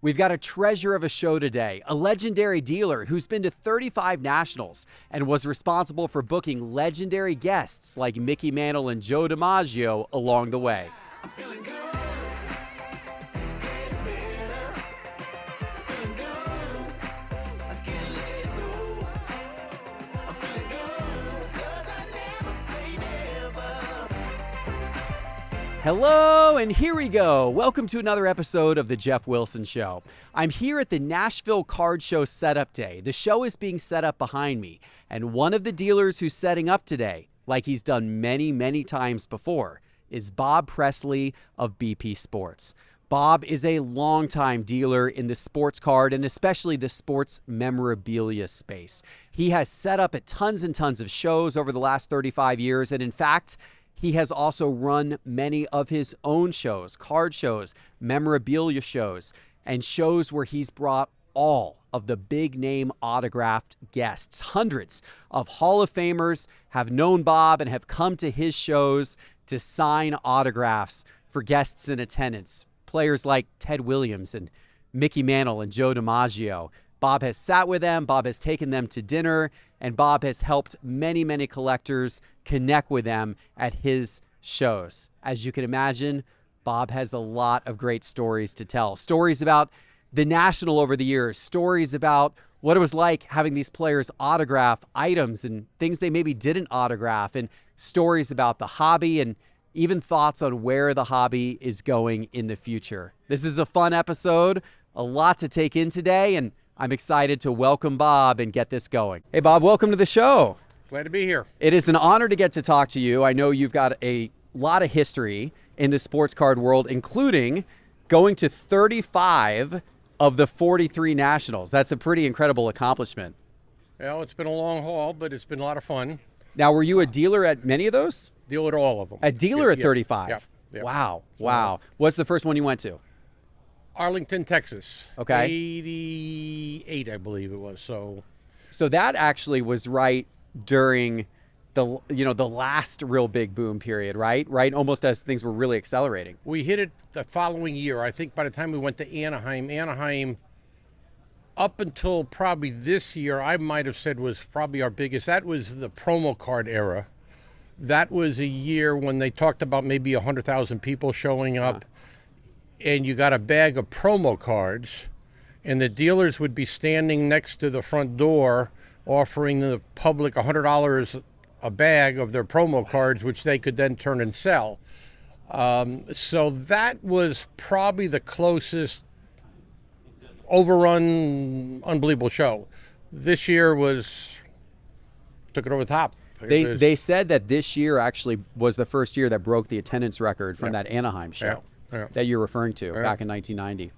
We've got a treasure of a show today, a legendary dealer who's been to 35 nationals and was responsible for booking legendary guests like Mickey Mantle and Joe DiMaggio along the way. I'm feeling good. Hello, and here we go. Welcome to another episode of The Geoff Wilson Show. I'm here at the Nashville Card Show Setup Day. The show is being set up behind me, and one of the dealers who's setting up today, like he's done many times before, is Bob Presley of BP Sports. Bob is a longtime dealer in the sports card and especially the sports memorabilia space. He has set up at tons and tons of shows over the last 35 years, and in fact, he has also run many of his own shows, card shows, memorabilia shows, and shows where he's brought all of the big name autographed guests. Hundreds of Hall of Famers have known Bob and have come to his shows to sign autographs for guests in attendance. Players like Ted Williams and Mickey Mantle and Joe DiMaggio. Bob has sat with them, Bob has taken them to dinner, and Bob has helped many collectors connect with them at his shows. As you can imagine, Bob has a lot of great stories to tell. Stories about the National over the years, stories about what it was like having these players autograph items and things they maybe didn't autograph, and stories about the hobby and even thoughts on where the hobby is going in the future. This is a fun episode, a lot to take in today, and I'm excited to welcome Bob and get this going. Hey, Bob, welcome to the show. Glad to be here. It is an honor to get to talk to you. I know you've got a lot of history in the sports card world, including going to 35 of the 43 nationals. That's a pretty incredible accomplishment. Well, it's been a long haul, but it's been a lot of fun. Now, were you a dealer at many of those? Deal with all of them. A dealer at 35? Yeah. Wow. What's the first one you went to? Arlington, Texas. Okay. 88, I believe it was. So that actually was right during the last real big boom period, right? Almost as things were really accelerating. We hit it the following year. I think by the time we went to Anaheim, up until probably this year, I might have said was probably our biggest. That was the promo card era. That was a year when they talked about maybe 100,000 people showing up. And you got a bag of promo cards, and the dealers would be standing next to the front door offering the public $100 a bag of their promo cards, which they could then turn and sell. So that was probably the closest overrun, unbelievable show. This year took it over the top. They said that this year actually was the first year that broke the attendance record from that Anaheim show. That you're referring to back in 1990.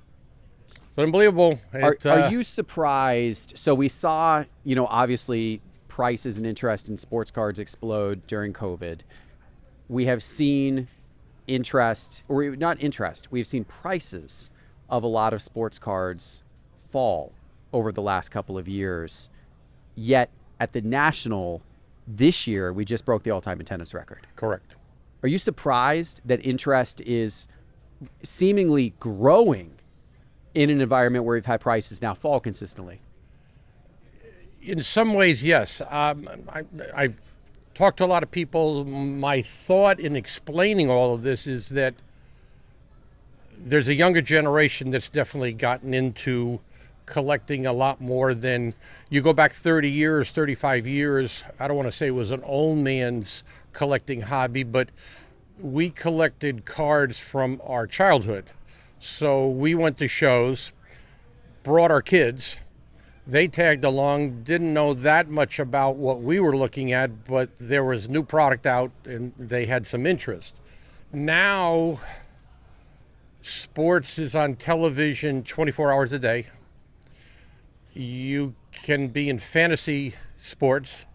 Unbelievable. Are you surprised? So we saw, obviously prices and interest in sports cards explode during COVID. We have seen we've seen prices of a lot of sports cards fall over the last couple of years. Yet at the National this year, we just broke the all-time attendance record. Correct. Are you surprised that interest is seemingly growing in an environment where we've had prices now fall consistently? In some ways, yes. I've talked to a lot of people. My thought in explaining all of this is that there's a younger generation that's definitely gotten into collecting a lot more than you go back 30 years, 35 years. I don't want to say it was an old man's collecting hobby, but we collected cards from our childhood. So we went to shows, brought our kids, they tagged along, didn't know that much about what we were looking at, but there was new product out and they had some interest. Now, sports is on television 24 hours a day. You can be in fantasy sports.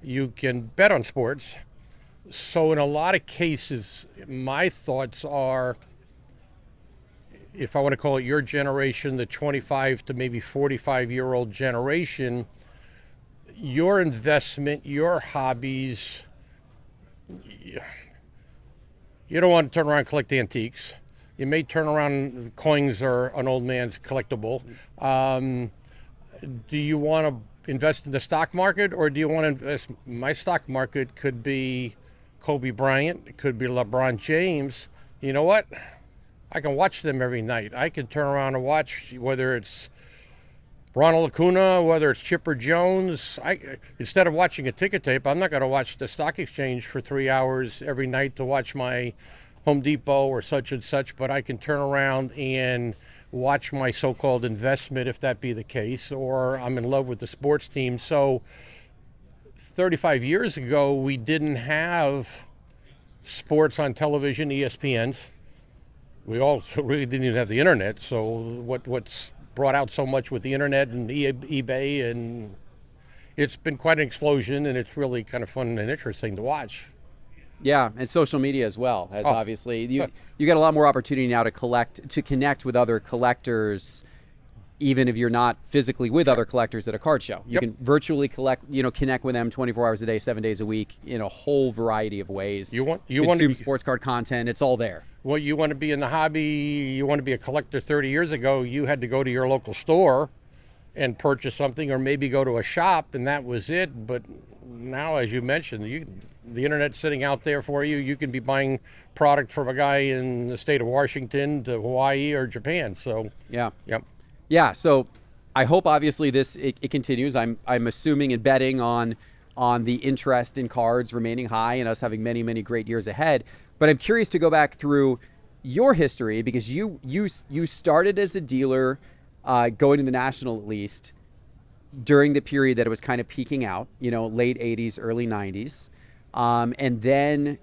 You can bet on sports. So in a lot of cases, my thoughts are, if I want to call it your generation, the 25 to maybe 45-year-old generation, your investment, your hobbies, you don't want to turn around and collect antiques. You may turn around, coins are an old man's collectible. Do you want to invest in the stock market, or do you want to invest? My stock market could be Kobe Bryant, it could be LeBron James. You know what? I can watch them every night. I can turn around and watch, whether it's Ronald Acuna, whether it's Chipper Jones. Instead of watching a ticket tape, I'm not going to watch the stock exchange for 3 hours every night to watch my Home Depot or such and such, but I can turn around and watch my so-called investment, if that be the case, or I'm in love with the sports team. So 35 years ago, we didn't have sports on television, ESPNs. We also really didn't even have the internet. So what's brought out so much with the internet and eBay, and it's been quite an explosion, and it's really kind of fun and interesting to watch. Yeah, and social media as well, as obviously you get a lot more opportunity now to connect with other collectors, even if you're not physically with other collectors at a card show. You can virtually connect with them 24 hours a day, 7 days a week in a whole variety of ways. You want to sports card content, it's all there. Well, you want to be in the hobby, you want to be a collector. 30 years ago, you had to go to your local store and purchase something, or maybe go to a shop, and that was it. But now, as you mentioned, the internet's sitting out there for you. You can be buying product from a guy in the state of Washington to Hawaii or Japan. So yeah. So I hope obviously it continues. I'm assuming and betting on the interest in cards remaining high and us having many, many great years ahead. But I'm curious to go back through your history, because you started as a dealer, going to the National at least, during the period that it was kind of peaking out, late 80s, early 90s. And then,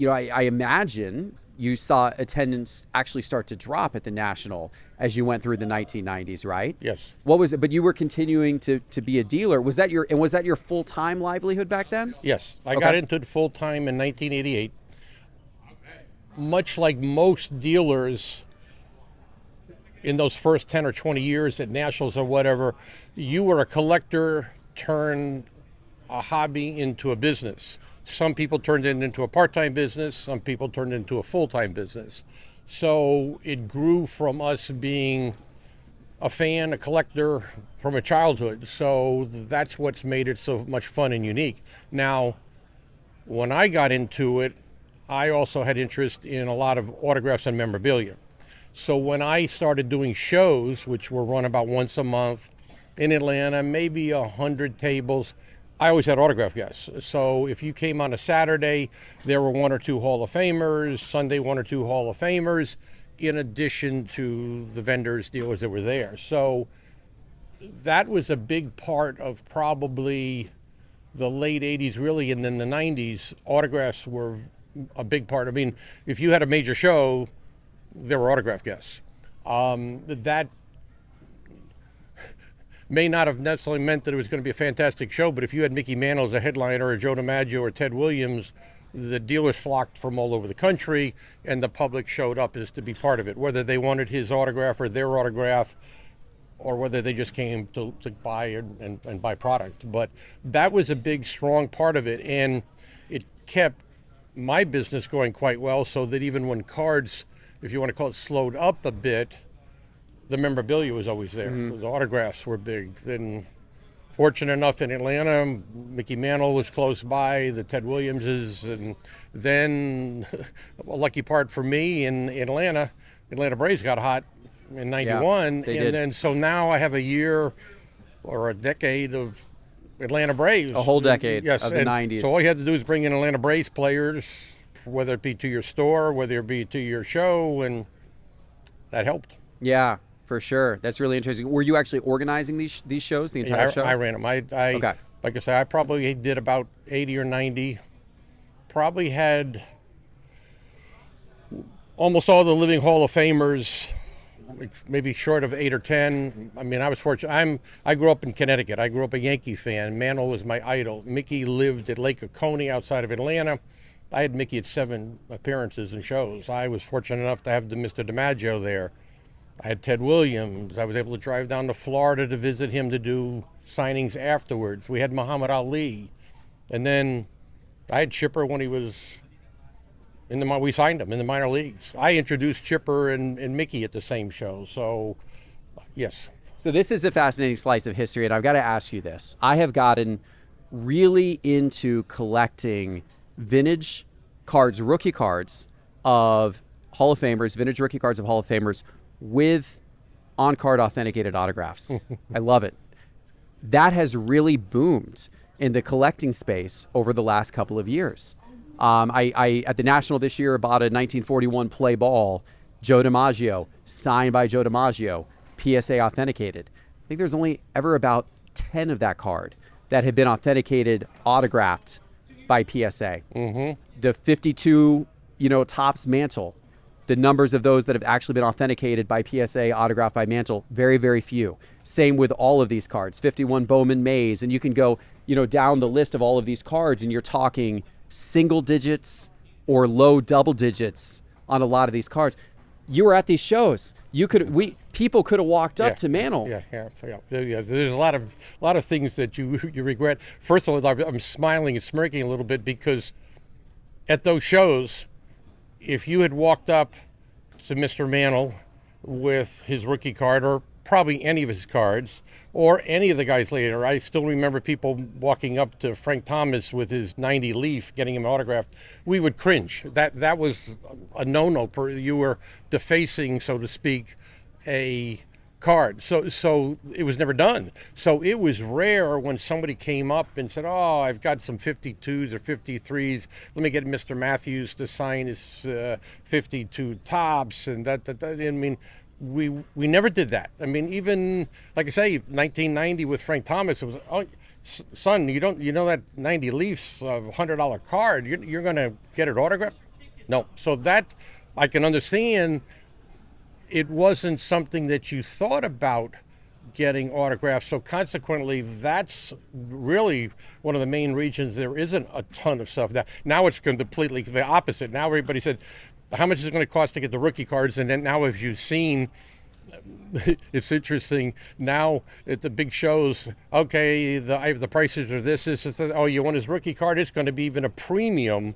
I imagine you saw attendance actually start to drop at the National as you went through the 1990s, right? Yes. What was it? But you were continuing to be a dealer. Was that your full-time livelihood back then? Yes. I got into it full-time in 1988. Much like most dealers in those first 10 or 20 years at Nationals or whatever, you were a collector turned a hobby into a business. Some people turned it into a part-time business. Some people turned it into a full-time business. So it grew from us being a fan, a collector from a childhood. So that's what's made it so much fun and unique. Now, when I got into it, I also had interest in a lot of autographs and memorabilia. So when I started doing shows, which were run about once a month in Atlanta, maybe 100 tables, I always had autograph guests. So if you came on a Saturday, there were 1 or 2 Hall of Famers, Sunday 1 or 2 Hall of Famers, in addition to the vendors, dealers that were there. So that was a big part of probably the late 80s, really, and then the 90s. Autographs were a big part. I mean, if you had a major show, there were autograph guests. That may not have necessarily meant that it was going to be a fantastic show, but if you had Mickey Mantle as a headliner, or Joe DiMaggio or Ted Williams, the dealers flocked from all over the country, and the public showed up as to be part of it, whether they wanted his autograph or their autograph, or whether they just came to buy and buy product. But that was a big, strong part of it, and it kept my business going quite well, so that even when cards, if you want to call it, slowed up a bit, the memorabilia was always there. The autographs were big. Then, fortunate enough in Atlanta, Mickey Mantle was close by, the Ted Williamses, and then a lucky part for me in Atlanta Braves got hot in 91, did. Then so now I have a year or a decade of Atlanta Braves. A whole decade of the 90s. So all you had to do is bring in Atlanta Braves players, whether it be to your store, whether it be to your show, and that helped. Yeah, for sure. That's really interesting. Were you actually organizing these shows, the entire show? I ran them. Okay. Like I said, I probably did about 80 or 90. Probably had almost all the living Hall of Famers, maybe short of 8 or 10. I mean, I was fortunate. I grew up in Connecticut. I grew up a Yankee fan. Mantle was my idol. Mickey lived at Lake Oconee outside of Atlanta. I had Mickey at 7 appearances and shows. I was fortunate enough to have Mr. DiMaggio there. I had Ted Williams. I was able to drive down to Florida to visit him to do signings afterwards. We had Muhammad Ali. And then I had Chipper when he was We signed them in the minor leagues. I introduced Chipper and Mickey at the same show. So, yes. So this is a fascinating slice of history, and I've got to ask you this. I have gotten really into collecting vintage cards, rookie cards of Hall of Famers, vintage rookie cards of Hall of Famers with on-card authenticated autographs. I love it. That has really boomed in the collecting space over the last couple of years. I at the National this year bought a 1941 play ball, Joe DiMaggio, signed by Joe DiMaggio, PSA authenticated. I think there's only ever about 10 of that card that have been authenticated, autographed by PSA. The 52, Topps Mantle, the numbers of those that have actually been authenticated by PSA, autographed by Mantle, very, very few. Same with all of these cards, 51 Bowman Mays, and you can go, down the list of all of these cards, and you're talking single digits or low double digits on a lot of these cards. You were at these shows. People could have walked up to Mantle. Yeah. There's a lot of things that you regret. First of all, I'm smiling and smirking a little bit because at those shows, if you had walked up to Mr. Mantle with his rookie card, or probably any of his cards, or any of the guys later, I still remember people walking up to Frank Thomas with his 90 Leaf, getting him autographed. We would cringe. That was a no-no. You were defacing, so to speak, a card. So it was never done. So it was rare when somebody came up and said, "Oh, I've got some 52s or 53s. Let me get Mr. Matthews to sign his 52 Topps." And that. I mean, we never did that. I mean, even like I say, 1990 with Frank Thomas, it was, "Oh, son, you know that 90 Leafs $100 card. You're going to get it autographed?" No. So that I can understand. It wasn't something that you thought about getting autographs. So consequently, that's really one of the main reasons there isn't a ton of stuff. Now it's completely the opposite. Now everybody said, how much is it going to cost to get the rookie cards? And then now, as you've seen, it's interesting. Now at the big shows, okay, the prices are this. Oh, you want his rookie card? It's going to be even a premium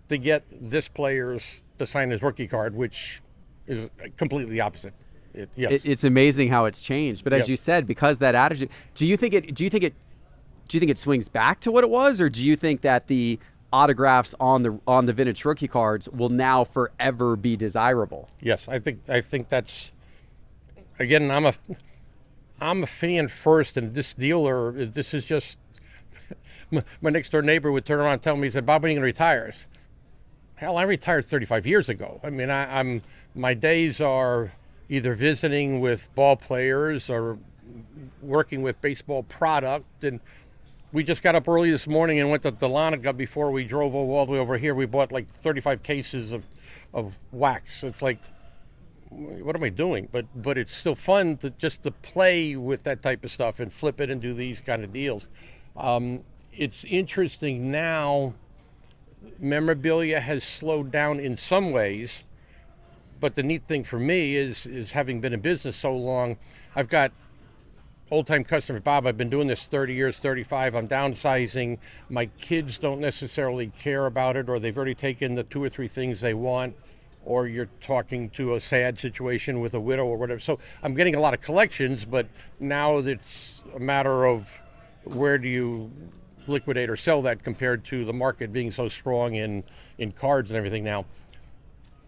to get this player's to sign his rookie card, which is completely opposite. It's amazing how it's changed. But as you said, because that attitude, do you think it swings back to what it was, or do you think that the autographs on the vintage rookie cards will now forever be desirable? Yes, I think that's, again, I'm a fan first, and this dealer, this is just my next door neighbor would turn around and tell me, he said, "Bob, when are you going to retire?" Hell, I retired 35 years ago. I mean, my days are either visiting with ball players or working with baseball product. And we just got up early this morning and went to Dahlonega before we drove all the way over here. We bought like 35 cases of wax. It's like, what am I doing? But it's still fun to play with that type of stuff and flip it and do these kind of deals. It's interesting now. Memorabilia has slowed down in some ways, but the neat thing for me is having been in business so long, I've got old-time customers. Bob, I've been doing this 30 years, 35. I'm downsizing. My kids don't necessarily care about it, or they've already taken the 2 or 3 things they want, or you're talking to a sad situation with a widow or whatever. So I'm getting a lot of collections, but now it's a matter of where do you liquidate or sell that compared to the market being so strong in cards and everything now.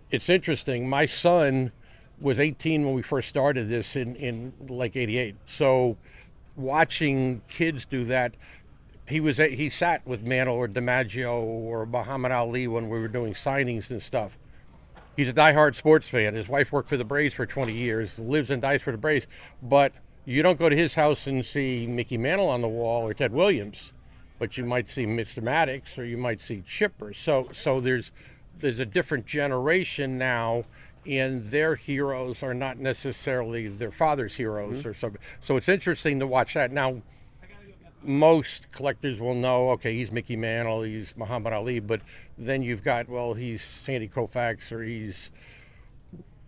It's interesting. My son was 18 when we first started this in like 88. So watching kids do that, he sat with Mantle or DiMaggio or Muhammad Ali when we were doing signings and stuff. He's a diehard sports fan. His wife worked for the Braves for 20 years, lives and dies for the Braves. But you don't go to his house and see Mickey Mantle on the wall or Ted Williams, but you might see Mr. Maddox or you might see Chipper. So there's a different generation now, and their heroes are not necessarily their father's heroes or something. So it's interesting to watch that. Now, most collectors will know, okay, he's Mickey Mantle, he's Muhammad Ali, but then you've got, well, he's Sandy Koufax or he's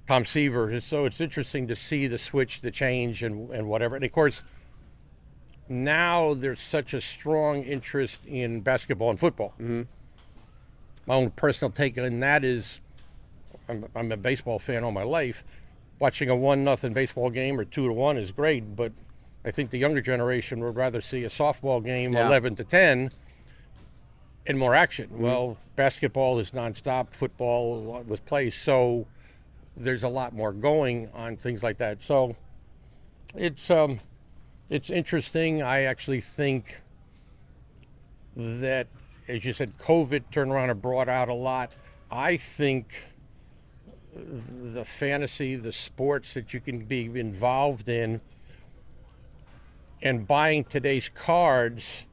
Tom Seaver. So it's interesting to see the switch, the change, and whatever. And of course, now there's such a strong interest in basketball and football. my own personal take on that is, I'm a baseball fan all my life. Watching a 1-0 baseball game or 2-1 is great, but I think the younger generation would rather see a softball game, 11-10, and more action. Well, basketball is nonstop, football with play, so there's a lot more going on things like that. So it's interesting. I actually think that, as you said, COVID turned around and brought out a lot. I think the fantasy, the sports that you can be involved in, and buying today's cards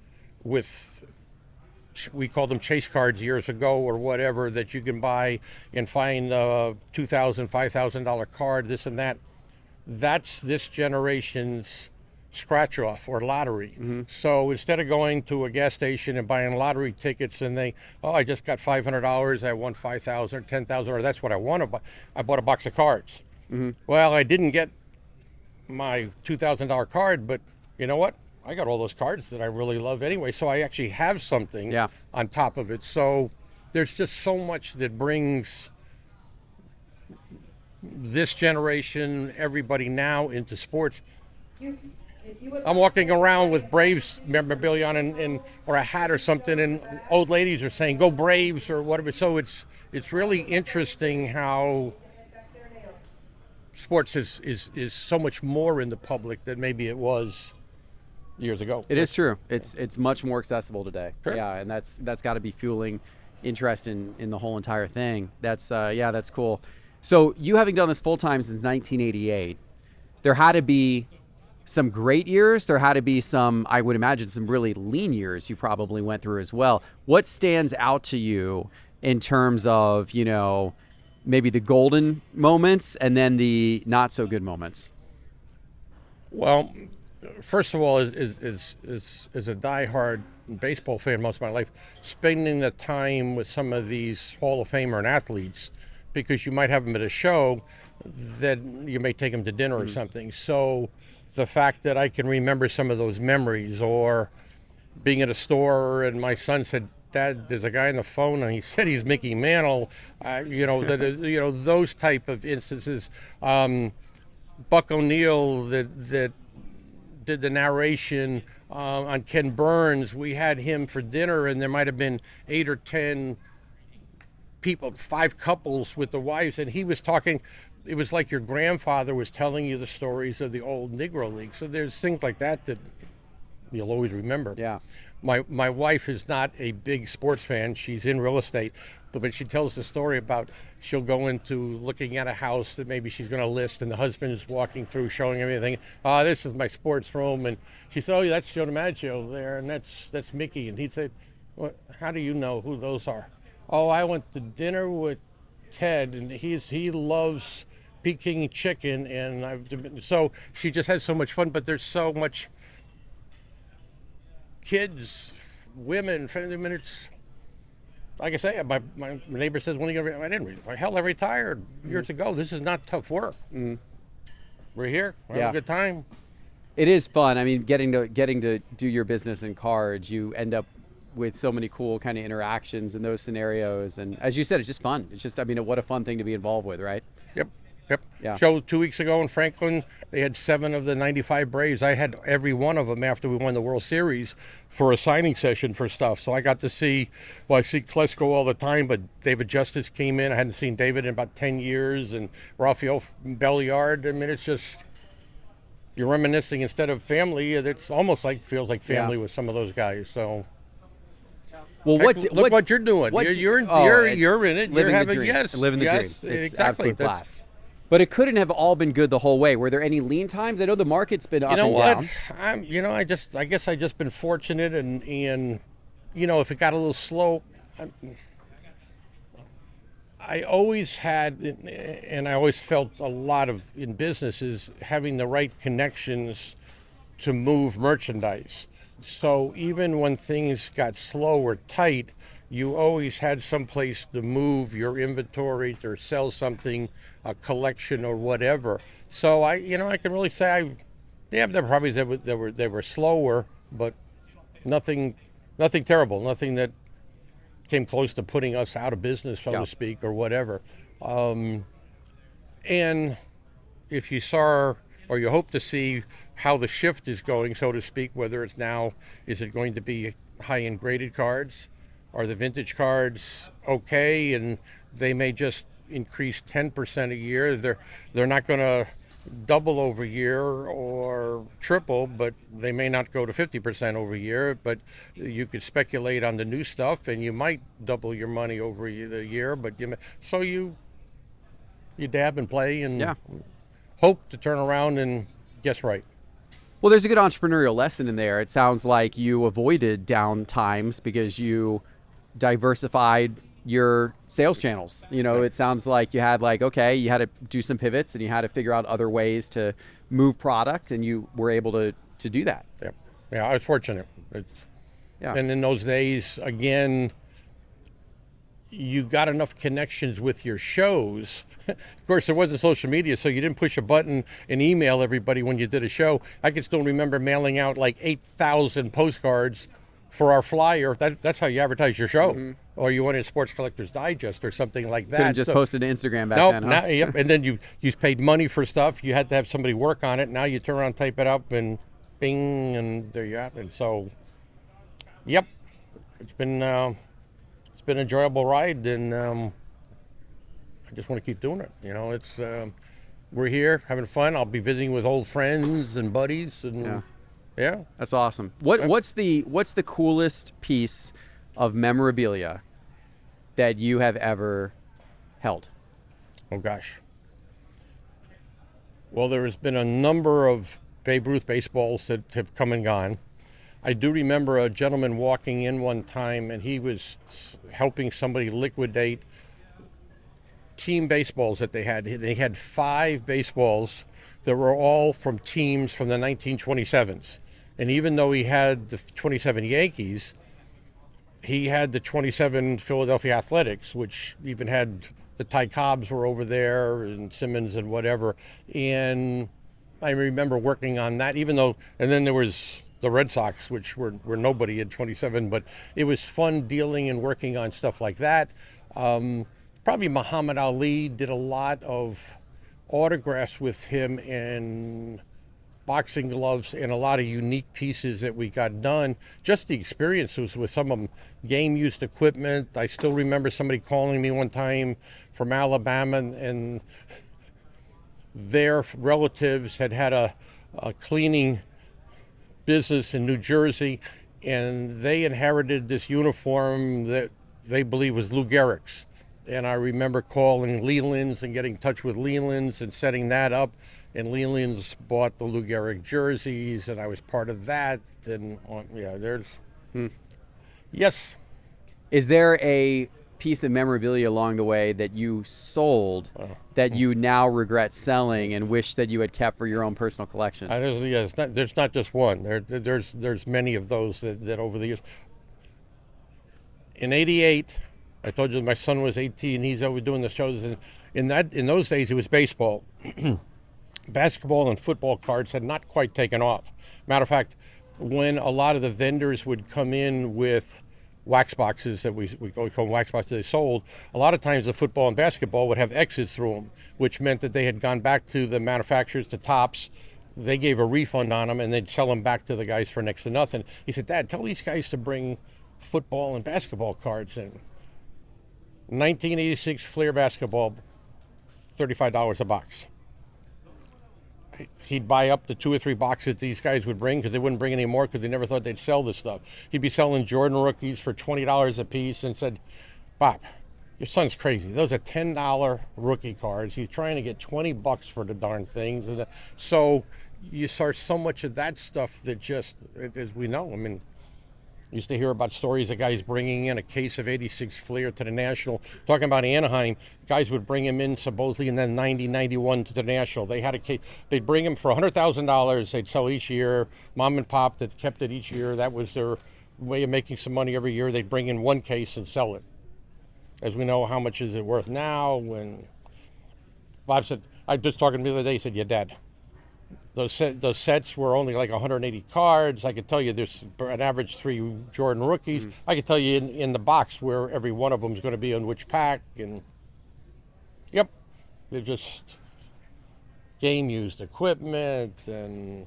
with, we called them chase cards years ago or whatever, that you can buy and find a $2,000, $5,000 card, this and that. That's this generation's scratch off or lottery. So instead of going to a gas station and buying lottery tickets and I just got $500, I won 5,000 or 10,000, or that's what I want to buy, I bought a box of cards. Well, I didn't get my $2,000 card, but you know what? I got all those cards that I really love anyway, so I actually have something on top of it. So there's just so much that brings this generation, everybody now, into sports. I'm walking around with Braves memorabilia on and or a hat or something, and old ladies are saying "Go Braves" or whatever. So it's really interesting how sports is so much more in the public than maybe it was years ago. It is true. It's much more accessible today. Sure. Yeah, and that's got to be fueling interest in the whole entire thing. That's that's cool. So you having done this full time since 1988, there had to be some great years. There had to be some, I would imagine, some really lean years you probably went through as well. What stands out to you in terms of, maybe the golden moments and then the not so good moments? Well, first of all, as a diehard baseball fan most of my life, spending the time with some of these Hall of Famer and athletes, because you might have them at a show, that you may take them to dinner or something. So the fact that I can remember some of those memories, or being at a store and my son said, "Dad, there's a guy on the phone and he said he's Mickey Mantle," those type of instances. Buck O'Neill that did the narration on Ken Burns. We had him for dinner, and there might have been 8 or 10 people, 5 couples with the wives, and he was talking. It was like your grandfather was telling you the stories of the old Negro League. So there's things like that you'll always remember. Yeah. My wife is not a big sports fan. She's in real estate. But when she tells the story about, she'll go into looking at a house that maybe she's going to list, and the husband is walking through showing everything. This is my sports room. And she said, "Oh, that's Joe DiMaggio there, and that's Mickey." And he'd say, "Well, how do you know who those are?" "Oh, I went to dinner with Ted, and he loves Peking chicken." And so she just has so much fun. But there's so much kids, women. I mean, it's like I say. My neighbor says, "When are you gonna?" I didn't. Hell, I retired years ago. This is not tough work. We're here. We're having a good time. It is fun. I mean, getting to do your business in cards, you end up with so many cool kind of interactions in those scenarios. And as you said, it's just fun. It's just, what a fun thing to be involved with, right? Yep. Yeah. Show 2 weeks ago in Franklin, they had 7 of the 95 Braves. I had every one of them after we won the World Series for a signing session for stuff. So I got to see, I see Klesko all the time, but David Justice came in. I hadn't seen David in about 10 years, and Rafael Belliard. I mean, it's just, you're reminiscing instead of family. It's almost feels like family with some of those guys. So. Well, look what you're doing. You're in it. You're having living the dream. It's exactly. Absolute blast. But it couldn't have all been good the whole way. Were there any lean times? I know the market's been up and down. I guess I just been fortunate, and if it got a little slow, I always had, and I always felt a lot of in business is having the right connections to move merchandise. So even when things got slow or tight, you always had some place to move your inventory or sell something, a collection or whatever. So I can really say there probably they were slower, but nothing terrible, nothing that came close to putting us out of business, so to speak, or whatever. And if you saw, or you hope to see how the shift is going, so to speak, whether it's now, is it going to be high-end graded cards? Are the vintage cards okay, and they may just increase 10% a year? They're not going to double over year or triple, but they may not go to 50% over year. But you could speculate on the new stuff, and you might double your money over the year. But you dab and play and hope to turn around and guess right. Well, there's a good entrepreneurial lesson in there. It sounds like you avoided down times because you diversified your sales channels. It sounds like you had you had to do some pivots and you had to figure out other ways to move product, and you were able to do that. Yeah, I was fortunate. And in those days, again, you got enough connections with your shows. Of course, there wasn't social media, so you didn't push a button and email everybody when you did a show. I can still remember mailing out like 8,000 postcards for our flyer. That's how you advertise your show. Or you wanted Sports Collectors Digest or something like that. Couldn't just post it to Instagram back then, huh? And then you paid money for stuff. You had to have somebody work on it. Now you turn around, type it up, and bing, and there you have it. And so, it's been an enjoyable ride, and I just want to keep doing it. It's we're here having fun. I'll be visiting with old friends and buddies, and that's awesome. What's the coolest piece of memorabilia that you have ever held? Oh gosh. Well, there has been a number of Babe Ruth baseballs that have come and gone. I do remember a gentleman walking in one time, and he was helping somebody liquidate team baseballs that they had. They had 5 baseballs that were all from teams from the 1927s. And even though he had the 27 Yankees, he had the 27 Philadelphia Athletics, which even had the Ty Cobbs were over there, and Simmons and whatever. And I remember working on that, and then there was the Red Sox, which were nobody at 27, but it was fun dealing and working on stuff like that. Probably Muhammad Ali, did a lot of autographs with him and boxing gloves and a lot of unique pieces that we got done. Just the experiences with some of them, game used equipment. I still remember somebody calling me one time from Alabama, and their relatives had a cleaning business in New Jersey, and they inherited this uniform that they believe was Lou Gehrig's. And I remember calling Leland's and getting in touch with Leland's and setting that up. And Leland's bought the Lou Gehrig jerseys, and I was part of that. And yes. Is there a piece of memorabilia along the way that you sold that you now regret selling and wish that you had kept for your own personal collection? There's not just one. There's many of those that over the years. In '88, I told you my son was 18. He's over doing the shows, and in those days it was baseball. Basketball and football cards had not quite taken off. Matter of fact, when a lot of the vendors would come in with wax boxes that we call wax boxes they sold, a lot of times the football and basketball would have X's through them, which meant that they had gone back to the manufacturers, to Topps. They gave a refund on them, and they'd sell them back to the guys for next to nothing. He said, "Dad, tell these guys to bring football and basketball cards in." 1986 Fleer basketball, $35 a box. He'd buy up the 2 or 3 boxes these guys would bring, because they wouldn't bring any more because they never thought they'd sell this stuff. He'd be selling Jordan rookies for $20 a piece, and said, "Bob, your son's crazy. Those are $10 rookie cards. He's trying to get $20 for the darn things." And so you saw so much of that stuff that just, as we know, I mean, used to hear about stories of guys bringing in a case of 86 Fleer to the National. Talking about Anaheim, guys would bring him in supposedly, and then 90, 91 to the National. They had a case. They'd bring him for $100,000. They'd sell each year. Mom and pop that kept it each year. That was their way of making some money every year. They'd bring in one case and sell it. As we know, how much is it worth now? When Bob said, I was just talking to me the other day, he said, "Yeah, Dad, those sets were only like 180 cards. I could tell you there's an average 3 Jordan rookies. I could tell you in the box where every one of them is going to be in which pack. And yep, they're just game used equipment. And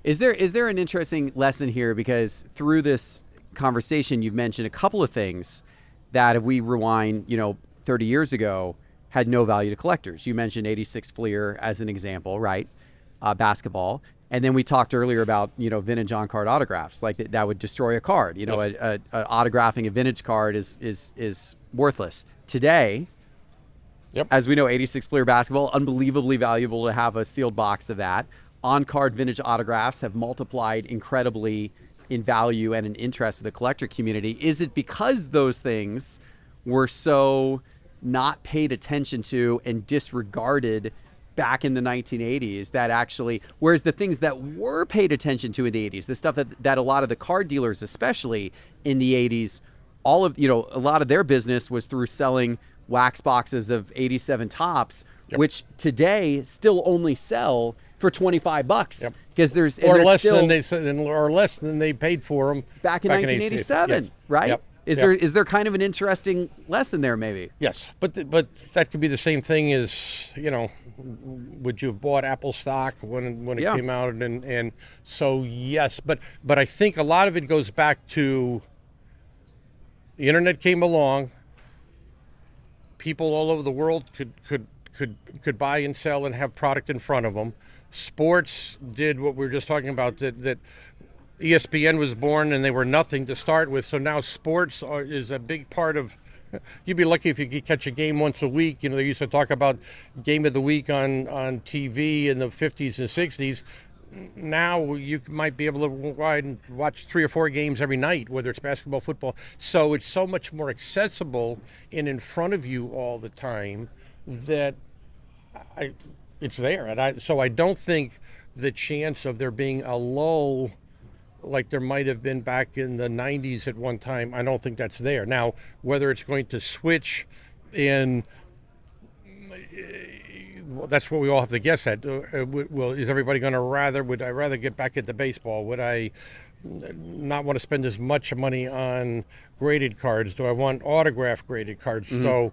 Is there an interesting lesson here? Because through this conversation, you've mentioned a couple of things that, if we rewind, 30 years ago, had no value to collectors. You mentioned 86 Fleer as an example, right? Basketball. And then we talked earlier about, vintage on-card autographs. Like that would destroy a card. Yes. Autographing a vintage card is worthless. Today, yep. as we know, 86 Fleer basketball, unbelievably valuable to have a sealed box of that. On-card vintage autographs have multiplied incredibly in value and in interest with the collector community. Is it because those things were so not paid attention to and disregarded back in the 1980s that actually, whereas the things that were paid attention to in the 80s, the stuff that a lot of the card dealers, especially in the 80s, a lot of their business was through selling wax boxes of 87 tops, Yep. which today still only sell for $25. Yep. Because there's less still, than they paid for them back in 1987, Yes. right? Yep. Is Yep. there kind of an interesting lesson there, maybe? Yes, but that could be the same thing as, would you have bought Apple stock when it Yeah. came out? And so yes, but I think a lot of it goes back to the internet came along. People all over the world could buy and sell and have product in front of them. Sports did what we were just talking about, that ESPN was born and they were nothing to start with. So now sports is a big part of, you'd be lucky if you could catch a game once a week. They used to talk about game of the week on TV in the 50s and 60s. Now you might be able to watch 3 or 4 games every night, whether it's basketball, football. So it's so much more accessible and in front of you all the time that it's there. And so I don't think the chance of there being a lull like there might have been back in the 90s at one time, I don't think that's there. Now, whether it's going to switch in, well, that's what we all have to guess at. Well, is everybody going to would I rather get back into baseball? Would I not want to spend as much money on graded cards? Do I want autograph graded cards? Mm-hmm. So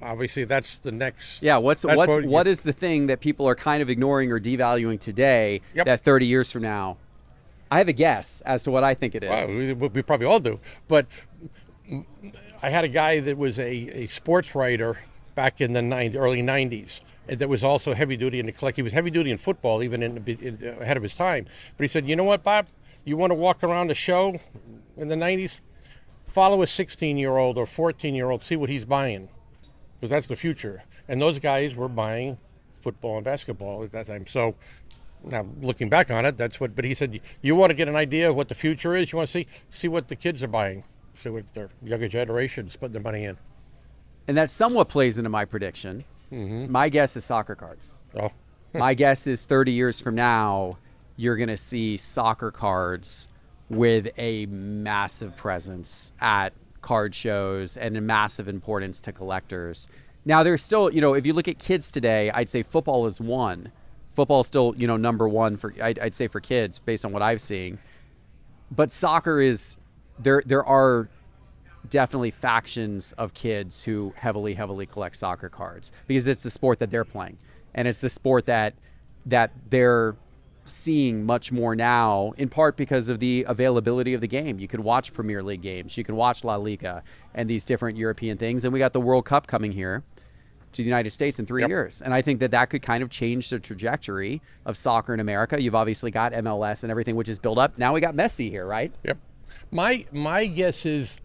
obviously that's the next. Yeah, what is the thing that people are kind of ignoring or devaluing today Yep. that 30 years from now? I have a guess as to what I think it is. Well, we probably all do. But I had a guy that was a sports writer back in the early 90s. That was also heavy duty in the collect. He was heavy duty in football, even ahead of his time. But he said, "You know what, Bob? You want to walk around a show in the 90s? Follow a 16-year-old or 14-year-old, see what he's buying, because that's the future." And those guys were buying football and basketball at that time. So now looking back on it, that's what. But he said, "You want to get an idea of what the future is? You want to see what the kids are buying, see what their younger generations putting their money in." And that somewhat plays into my prediction. Mm-hmm. My guess is soccer cards. Oh. My guess is 30 years from now, you're going to see soccer cards with a massive presence at card shows and a massive importance to collectors. Now, there's still, if you look at kids today, I'd say football is one. Football is still, number one for, I'd say, for kids based on what I've seen. But soccer is, there are definitely factions of kids who heavily collect soccer cards because it's the sport that they're playing, and it's the sport that they're seeing much more now, in part because of the availability of the game. You can watch Premier League games, you can watch La Liga and these different European things, and we got the World Cup coming here to the United States in 3 Yep. years. And I think that could kind of change the trajectory of soccer in America. You've obviously got MLS and everything, which is built up. Now we got Messi here, right? Yep. My guess is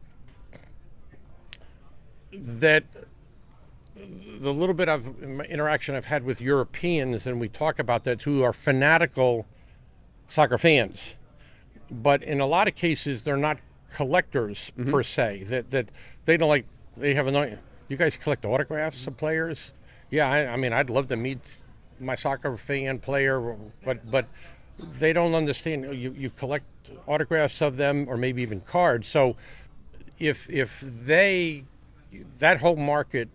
that the little bit of interaction I've had with Europeans, and we talk about that, who are fanatical soccer fans, but in a lot of cases they're not collectors per se. That they don't like. They have annoying. You guys collect autographs of players? Yeah, I mean, I'd love to meet my soccer fan player, but they don't understand. You collect autographs of them, or maybe even cards. So if that whole market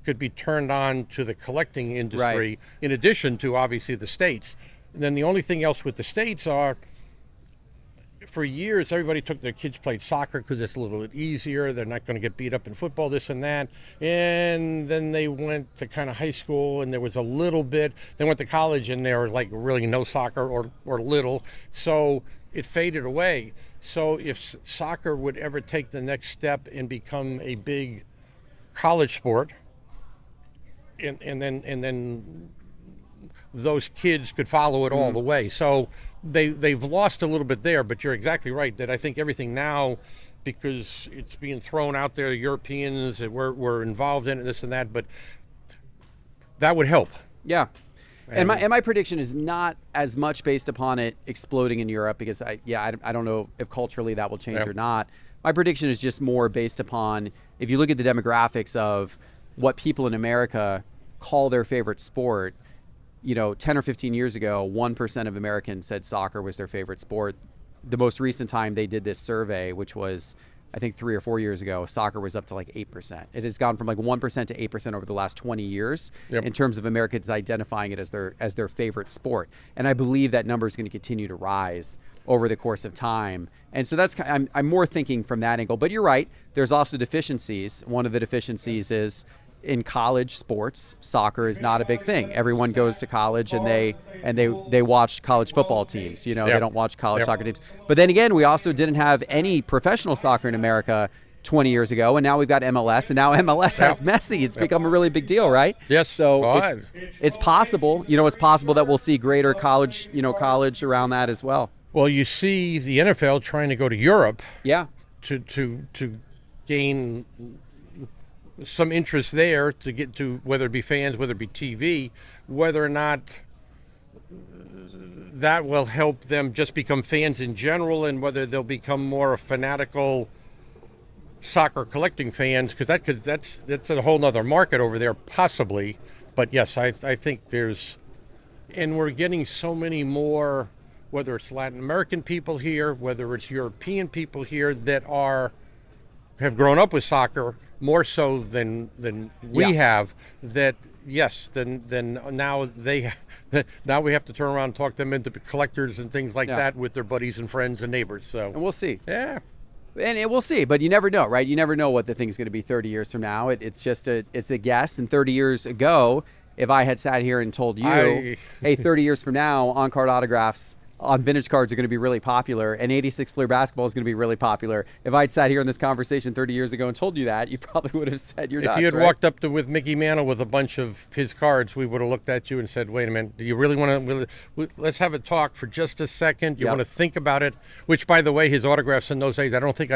could be turned on to the collecting industry, Right. in addition to obviously the States, And then the only thing else with the States are, for years, everybody took their kids played soccer because it's a little bit easier. They're not going to get beat up in football, this and that. And then they went to kind of high school, and there was a little bit. They went to college, and there was like really no soccer or little. So it faded away. So if soccer would ever take the next step and become a big college sport, and then those kids could follow it all the way. So they've lost a little bit there, but you're exactly right that I think everything now, because it's being thrown out there, Europeans that we're involved in it, this and that, but that would help. Yeah. And my prediction is not as much based upon it exploding in Europe, because I don't know if culturally that will change or not. My prediction is just more based upon, if you look at the demographics of what people in America call their favorite sport, 10 or 15 years ago, 1% of Americans said soccer was their favorite sport. The most recent time they did this survey, which was, I think 3 or 4 years ago, soccer was up to like 8%. It has gone from like 1% to 8% over the last 20 years in terms of Americans identifying it as their favorite sport. And I believe that number is going to continue to rise over the course of time. And so I'm more thinking from that angle. But you're right, there's also deficiencies. One of the deficiencies is, in college sports, soccer is not a big thing. Everyone goes to college and they watch college football teams. They don't watch college soccer teams. But then again, we also didn't have any professional soccer in America 20 years ago, and now we've got MLS, and now MLS has Messi. It's become a really big deal, right? Yes. So it's possible. It's possible that we'll see greater college around that as well. Well, you see the NFL trying to go to Europe. Yeah. To gain some interest there, to get to, whether it be fans, whether it be TV, whether or not that will help them just become fans in general, and whether they'll become more fanatical soccer collecting fans, because that's a whole nother market over there, possibly. But yes, I think and we're getting so many more, whether it's Latin American people here, whether it's European people here that have grown up with soccer more so than we have, that yes, then now now we have to turn around and talk them into collectors and things like that with their buddies and friends and neighbors. So, and we'll see. Yeah. And we'll see, but you never know, right? You never know what the thing's going to be 30 years from now. It's just a guess. And 30 years ago, if I had sat here and told you, hey, 30 years from now, on-card autographs on vintage cards are going to be really popular, and 86 Fleer basketball is going to be really popular. If I'd sat here in this conversation 30 years ago and told you that, you probably would have said you're nuts. If you had walked up with Mickey Mantle with a bunch of his cards, we would have looked at you and said, wait a minute, do you really want to, let's have a talk for just a second. You want to think about it, which, by the way, his autographs in those days, I don't think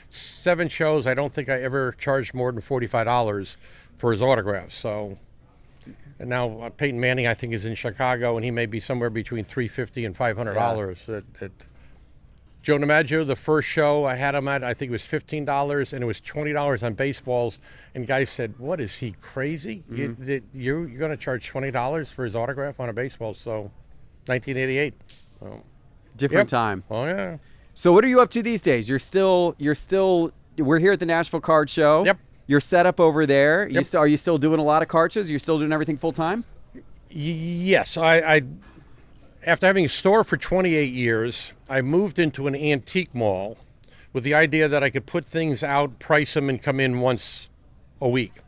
7 shows, I don't think I ever charged more than $45 for his autographs. So... And now Peyton Manning, I think, is in Chicago, and he may be somewhere between $350 and $500. Joe DiMaggio, the first show I had him at, I think it was $15, and it was $20 on baseballs. And guys said, "What is he, crazy? Mm-hmm. You're going to charge $20 for his autograph on a baseball?" So, 1988. Different time. Oh yeah. So what are you up to these days? You're still. We're here at the Nashville Card Show. Yep. You're set up over there. Yep. Are you still doing a lot of card shows? You're still doing everything full time? Yes. I after having a store for 28 years, I moved into an antique mall with the idea that I could put things out, price them, and come in once a week.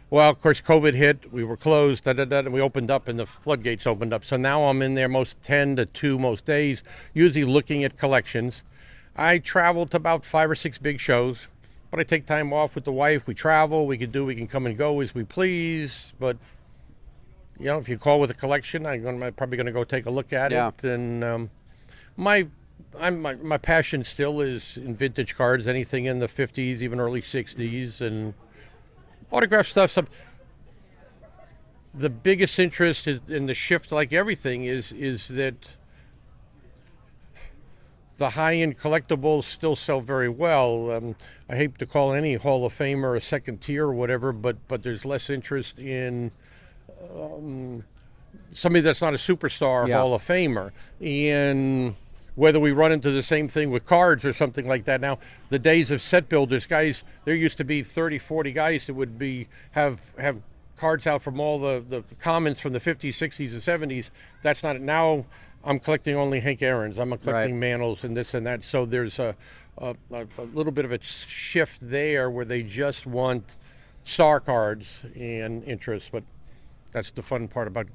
Well, of course, COVID hit. We were closed. And we opened up, and the floodgates opened up. So now I'm in there most 10 to 2 most days, usually looking at collections. I travel to about 5 or 6 big shows. But I take time off with the wife. We travel. We can come and go as we please. But if you call with a collection, I'm probably going to go take a look at it. And my passion still is in vintage cards, anything in the 50s, even early 60s, and autograph stuff. The biggest interest in the shift, like everything, is that the high-end collectibles still sell very well. I hate to call any Hall of Famer a second tier or whatever, but there's less interest in somebody that's not a superstar Hall of Famer. And whether we run into the same thing with cards or something like that. Now, the days of set builders, guys, there used to be 30, 40 guys that would have cards out from all the comments from the 50s, 60s, and 70s. That's not it. Now I'm collecting only Hank Aaron's. I'm collecting Mantles and this and that. So there's a little bit of a shift there where they just want star cards and interest. But that's the fun part about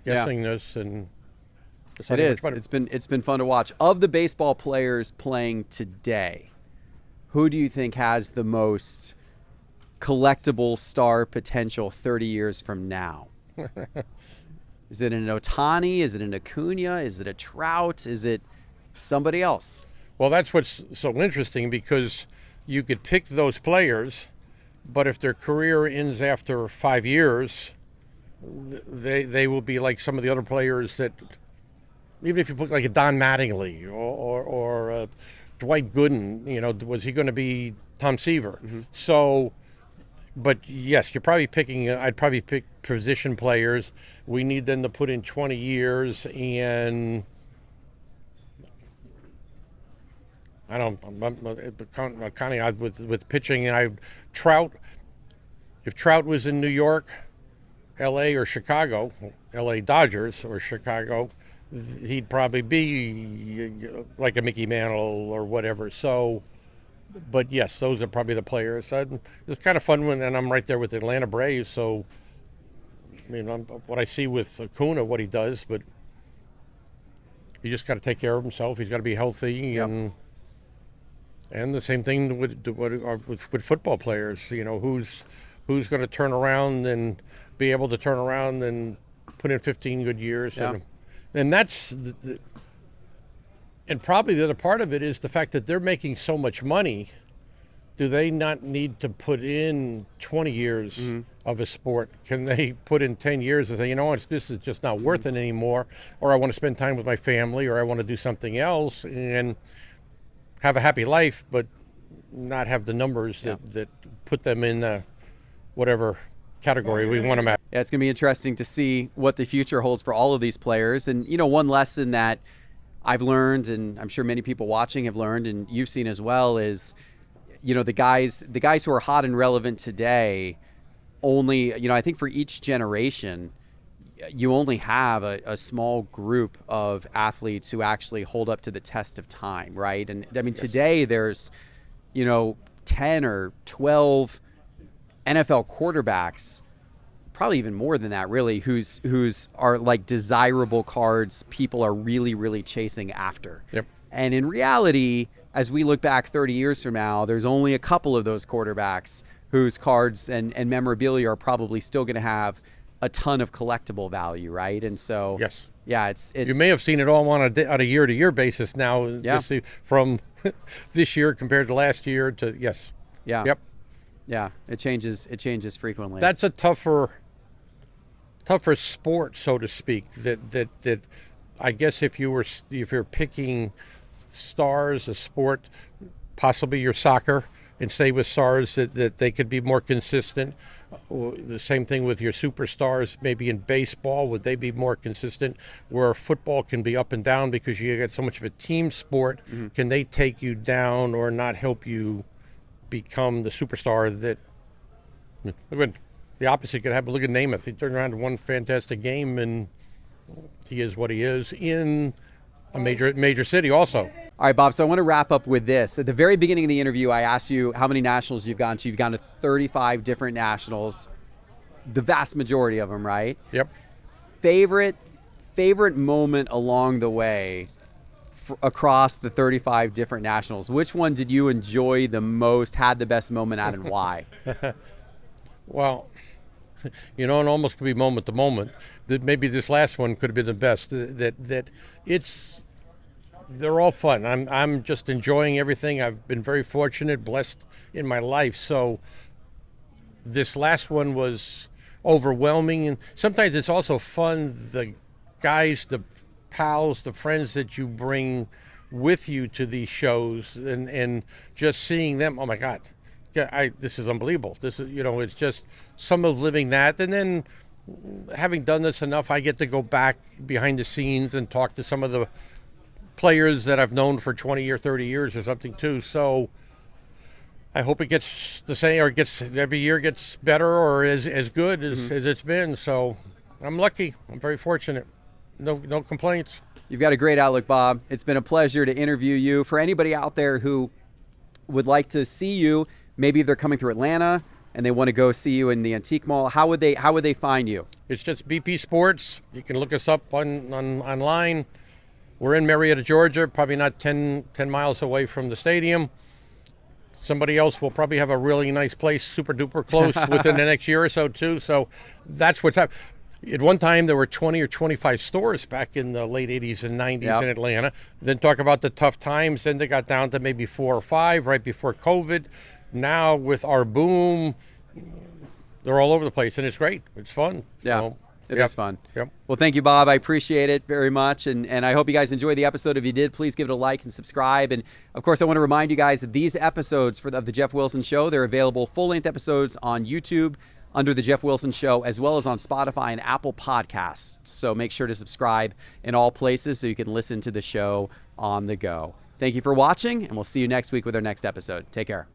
guessing this and. It is. It's been fun to watch. Of the baseball players playing today, who do you think has the most collectible star potential 30 years from now? Is it an Ohtani? Is it an Acuna? Is it a Trout? Is it somebody else? Well, that's what's so interesting, because you could pick those players, but if their career ends after 5 years, they will be like some of the other players that. Even if you put like a Don Mattingly or Dwight Gooden, was he going to be Tom Seaver? Mm-hmm. So, but yes, you're probably picking. I'd probably pick position players. We need them to put in 20 years, and I don't. I'm kind of odd with pitching. Trout. If Trout was in New York, L.A. or Chicago, L.A. Dodgers or Chicago, he'd probably be like a Mickey Mantle or whatever. So, but yes, those are probably the players. It's kind of fun and I'm right there with the Atlanta Braves. So, what I see with Acuna, what he does, but he just got to take care of himself. He's got to be healthy, and the same thing with football players. Who's going to turn around and be able to turn around and put in 15 good years. Yeah. And that's and probably the other part of it is the fact that they're making so much money. Do they not need to put in 20 years of a sport? Can they put in 10 years and say, this is just not worth it anymore, or I want to spend time with my family, or I want to do something else and have a happy life, but not have the numbers that put them in whatever category we want them at. Yeah, it's going to be interesting to see what the future holds for all of these players. And, one lesson that I've learned, and I'm sure many people watching have learned, and you've seen as well, is, the guys who are hot and relevant today only, I think for each generation, you only have a small group of athletes who actually hold up to the test of time, right? And today there's, 10 or 12 NFL quarterbacks, probably even more than that, really, who's are like desirable cards people are really, really chasing after. Yep. And in reality, as we look back 30 years from now, there's only a couple of those quarterbacks whose cards and memorabilia are probably still going to have a ton of collectible value, right? And so, yes. Yeah, it's you may have seen it all on a year-to-year basis now. Yeah. From this year compared to last year to yes. Yeah. Yep. Yeah, it changes frequently. That's a tougher sport, so to speak. That I guess if you're picking stars, a sport, possibly your soccer, and stay with stars that they could be more consistent. The same thing with your superstars, maybe in baseball, would they be more consistent? Where football can be up and down because you get so much of a team sport, can they take you down or not help you become the superstar that the opposite could happen? Look at Namath. He turned around to one fantastic game, and he is what he is in a major city also. All right, Bob, so I want to wrap up with this. At the very beginning of the interview, I asked you how many nationals you've gone to. You've gone to 35 different nationals, the vast majority of them, right? Yep. Favorite moment along the way across the 35 different nationals? Which one did you enjoy the most, had the best moment at, and why? Well, it almost could be moment to moment. That maybe this last one could have been the best. They're all fun. I'm just enjoying everything. I've been very fortunate, blessed in my life. So this last one was overwhelming, and sometimes it's also fun. The guys, the pals, the friends that you bring with you to these shows, and just seeing them. Oh my God, this is unbelievable. This is it's just some of living that, and then having done this enough, I get to go back behind the scenes and talk to some of the players that I've known for 20 or 30 years or something too. So I hope it gets the same, or gets every year gets better, or as good as it's been. So I'm lucky. I'm very fortunate. No complaints. You've got a great outlook, Bob. It's been a pleasure to interview you. For anybody out there who would like to see you, maybe if they're coming through Atlanta and they want to go see you in the Antique Mall, how would they find you? It's just BP Sports. You can look us up online. We're in Marietta, Georgia, probably not 10 miles away from the stadium. Somebody else will probably have a really nice place, super duper close, within the next year or so too. So that's what's happening. At one time, there were 20 or 25 stores back in the late 80s and 90s in Atlanta. Then talk about the tough times. Then they got down to maybe 4 or 5 right before COVID. Now with our boom, they're all over the place, and it's great. It's fun. Yeah, so, it is fun. Yep. Well, thank you, Bob. I appreciate it very much, and I hope you guys enjoyed the episode. If you did, please give it a like and subscribe. And, of course, I want to remind you guys that these episodes of the Geoff Wilson Show, they're available full-length episodes on YouTube under the Geoff Wilson Show, as well as on Spotify and Apple Podcasts. So make sure to subscribe in all places so you can listen to the show on the go. Thank you for watching, and we'll see you next week with our next episode. Take care.